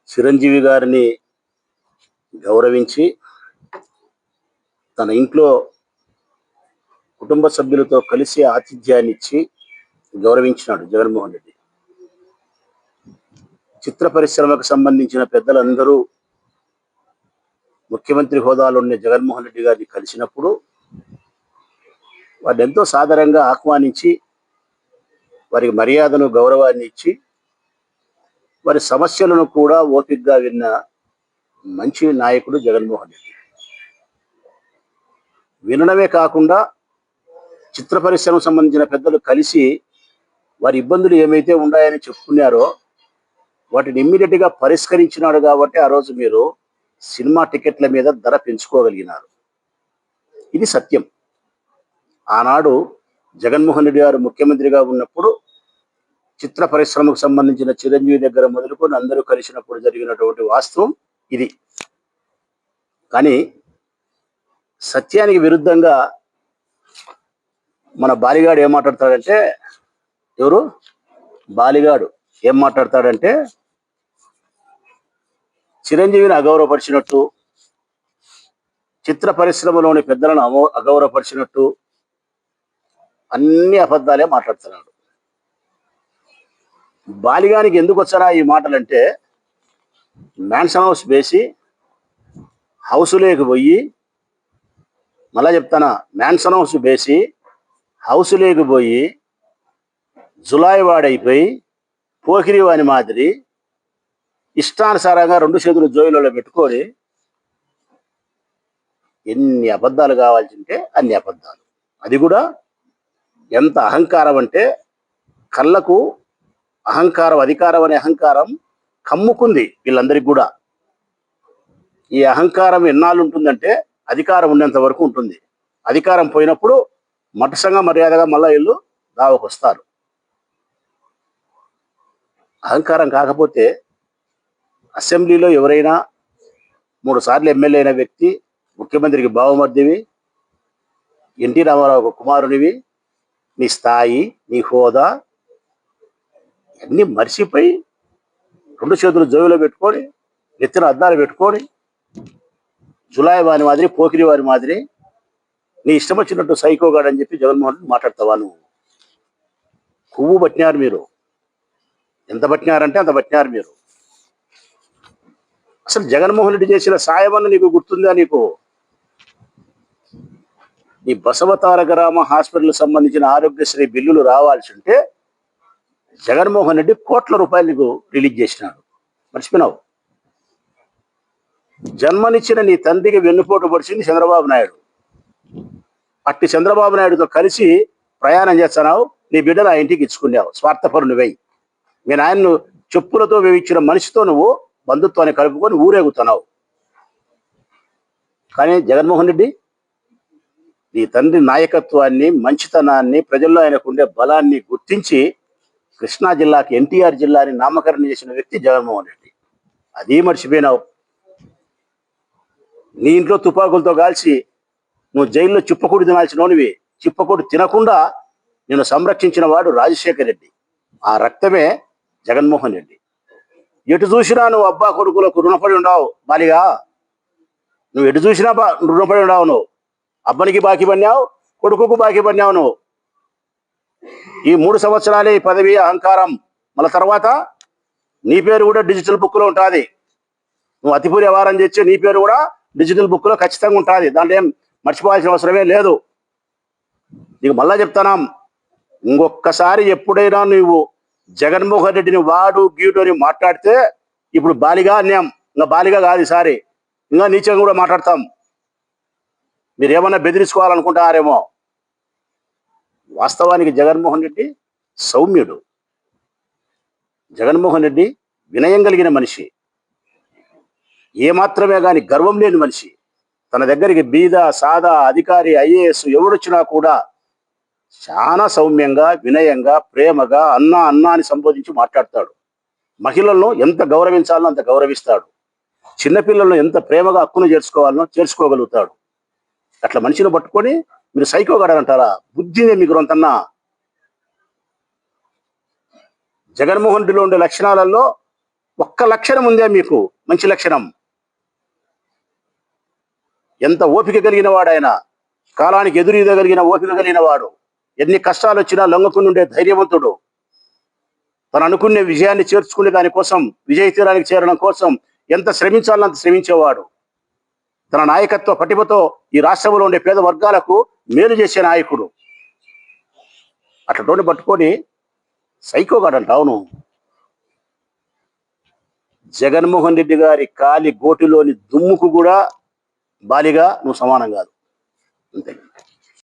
చిరంజీవి గారిని గౌరవించి తన ఇంట్లో కుటుంబ సభ్యులతో కలిసి ఆతిథ్యాన్ని ఇచ్చి గౌరవించినాడు జగన్మోహన్ రెడ్డి. చిత్ర పరిశ్రమకు సంబంధించిన పెద్దలందరూ ముఖ్యమంత్రి హోదాలో ఉన్న జగన్మోహన్ రెడ్డి గారిని కలిసినప్పుడు వారిని ఎంతో సాదరంగా ఆహ్వానించి వారికి మర్యాదను గౌరవాన్ని ఇచ్చి వారి సమస్యలను కూడా ఓపికగా విన్న మంచి నాయకుడు జగన్మోహన్ రెడ్డి. వినడమే కాకుండా చిత్ర పరిశ్రమకు సంబంధించిన పెద్దలు కలిసి వారి ఇబ్బందులు ఏమైతే ఉన్నాయని చెప్పుకున్నారో వాటిని ఇమ్మీడియట్గా పరిష్కరించినాడు కాబట్టి ఆ రోజు మీరు సినిమా టికెట్ల మీద ధర పెంచుకోగలిగినారు. ఇది సత్యం. ఆనాడు జగన్మోహన్ రెడ్డి గారు ముఖ్యమంత్రిగా ఉన్నప్పుడు చిత్ర పరిశ్రమకు సంబంధించిన చిరంజీవి దగ్గర మొదలుకొని అందరూ కలిసినప్పుడు జరిగినటువంటి వాస్తవం ఇది. కానీ సత్యానికి విరుద్ధంగా మన బాలిగాడు ఏం మాట్లాడతాడంటే, ఎవరు బాలిగాడు ఏం మాట్లాడతాడంటే చిరంజీవిని అగౌరవపరిచినట్టు, చిత్ర పరిశ్రమలోని పెద్దలను అగౌరవపరిచినట్టు అన్ని అబద్ధాలే మాట్లాడుతున్నాడు. బాలిగానికి ఎందుకు వచ్చారా ఈ మాటలంటే, మ్యాన్షన్ హౌస్ వేసి హౌసులోకి పోయి, మళ్ళా చెప్తానా, మ్యాన్షన్ హౌస్ వేసి హౌసులోకి పోయి జులాయి వాడైపోయి పోకిరి వాని మాదిరి ఇష్టానుసారంగా 2 చేతులు జోయిలలో పెట్టుకొని ఎన్ని అబద్ధాలు కావాల్సింటే అన్ని అబద్ధాలు. అది కూడా ఎంత అహంకారం అంటే, కళ్ళకు అహంకారం, అధికారం అనే అహంకారం కమ్ముకుంది వీళ్ళందరికీ కూడా. ఈ అహంకారం ఎన్నాళ్ళు ఉంటుందంటే అధికారం ఉండేంత వరకు ఉంటుంది. అధికారం పోయినప్పుడు మట్టసంగా మర్యాదగా మళ్ళా వీళ్ళు దావకు వస్తారు. అహంకారం కాకపోతే అసెంబ్లీలో ఎవరైనా 3 సార్లు ఎమ్మెల్యే అయిన వ్యక్తి, ముఖ్యమంత్రికి బావమర్దివి, ఎన్టీ రామారావు కుమారునివి, నీ స్థాయి, నీ హోదా అన్నీ మర్చిపోయి 2 చేతులు జోబులో పెట్టుకొని నెత్తిన అద్దాలు పెట్టుకొని జులాయి వారి మాదిరి, పోకిరి వారి మాదిరి నీ ఇష్టం వచ్చినట్టు సైకోగాడు అని చెప్పి జగన్మోహన్ రెడ్డి మాట్లాడతావా నువ్వు? కొవ్వు పట్టినారు మీరు. ఎంత పట్టినారంటే అంత పట్టినారు మీరు. అసలు జగన్మోహన్ రెడ్డి చేసిన సాయం అన్న నీకు గుర్తుందా? నీకు ఈ బసవతారకరామ హాస్పిటల్ సంబంధించిన ఆరోగ్యశ్రీ బిల్లులు రావాల్సి ఉంటే జగన్మోహన్ రెడ్డి కోట్ల రూపాయలు నీకు రిలీజ్ చేసినాడు. మర్చిపోయినావు. జన్మనిచ్చిన నీ తండ్రికి వెన్నుపోటు పడిచింది చంద్రబాబు నాయుడు. అట్టి చంద్రబాబు నాయుడుతో కలిసి ప్రయాణం చేస్తున్నావు. నీ బిడ్డను ఆ ఇంటికి ఇచ్చుకున్నావు. స్వార్థపరుని వెయ్యి. మీ నాయన్ను చెప్పులతో వేయించిన మనిషితో నువ్వు బంధుత్వాన్ని కలుపుకొని ఊరేగుతున్నావు. కానీ జగన్మోహన్ రెడ్డి నీ తండ్రి నాయకత్వాన్ని, మంచితనాన్ని, ప్రజల్లో ఆయనకు ఉండే బలాన్ని గుర్తించి కృష్ణా జిల్లాకి ఎన్టీఆర్ జిల్లాని నామకరణం చేసిన వ్యక్తి జగన్మోహన్ రెడ్డి. అది మర్చిపోయినావు. నీ ఇంట్లో తుపాకులతో కాల్చి నువ్వు జైల్లో చిప్పకూడి తినాల్సినోనివి. చిప్పకూడి తినకుండా నేను సంరక్షించిన వాడు రాజశేఖర్ రెడ్డి. ఆ రక్తమే జగన్మోహన్ రెడ్డి. ఎటు చూసినా నువ్వు అబ్బా కొడుకులకు రుణపడి ఉండవు. బాలిగా నువ్వు ఎటు చూసినా రుణపడి ఉండవు. నువ్వు అబ్బనికి బాకీ పడినావు, కొడుకుకు బాకీ పడినావు. నువ్వు ఈ 3 సంవత్సరాలే ఈ పదవి, అహంకారం. మళ్ళీ తర్వాత నీ పేరు కూడా డిజిటల్ బుక్లో ఉంటుంది. నువ్వు అతిపూరి వ్యవహారం చేస్తే నీ పేరు కూడా డిజిటల్ బుక్లో ఖచ్చితంగా ఉంటుంది. దాంట్లో ఏం మర్చిపోవాల్సిన అవసరమే లేదు. నీకు మళ్ళా చెప్తానా, ఇంకొక్కసారి ఎప్పుడైనా నువ్వు జగన్మోహన్ రెడ్డిని వాడు గీటు అని మాట్లాడితే, ఇప్పుడు బాలిగా అన్యాం, ఇంకా బాలిగా కాదు ఈసారి, ఇంకా నీచంగా కూడా మాట్లాడతాం. మీరు ఏమన్నా బెదిరించుకోవాలనుకుంటారేమో. వాస్తవానికి జగన్మోహన్ రెడ్డి సౌమ్యుడు. జగన్మోహన్ రెడ్డి వినయం కలిగిన మనిషి. ఏమాత్రమే కానీ గర్వం లేని మనిషి. తన దగ్గరికి బీద, సాదా, అధికారి, ఐఏఎస్ ఎవడొచ్చినా కూడా చాలా సౌమ్యంగా, వినయంగా, ప్రేమగా అన్నా అన్నా అని సంబోధించి మాట్లాడతాడు. మహిళలను ఎంత గౌరవించాలనో అంత గౌరవిస్తాడు. చిన్నపిల్లలను ఎంత ప్రేమగా హక్కును చేర్చుకోవాలనో చేర్చుకోగలుగుతాడు. అట్లా మనిషిని పట్టుకొని మీరు సైకోగాడంటారా? బుద్ధినే మీకు రొంతన్నా. జగన్మోహన్ రెడ్డిలో ఉండే లక్షణాలలో ఒక్క లక్షణం ఉందే మీకు, మంచి లక్షణం. ఎంత ఓపిక కలిగిన వాడైనా, కాలానికి ఎదురీదగలిగిన ఓపిక కలిగిన వాడు, ఎన్ని కష్టాలు వచ్చినా లొంగకుండా ఉండే ధైర్యవంతుడు, తను అనుకునే విజయాన్ని చేర్చుకునే దానికోసం, విజయ తీరానికి చేరడం కోసం ఎంత శ్రమించాలో అంత శ్రమించేవాడు. తన నాయకత్వ పటిమతో ఈ రాష్ట్రంలో ఉండే పేద వర్గాలకు మేలు చేసే నాయకుడు. అట్లతోటి పట్టుకొని సైకోగాడంటావు నువ్వు. జగన్మోహన్ రెడ్డి గారి కాలి గోటిలోని దుమ్ముకు కూడా బాలిగా నువ్వు సమానం కాదు. అంతే.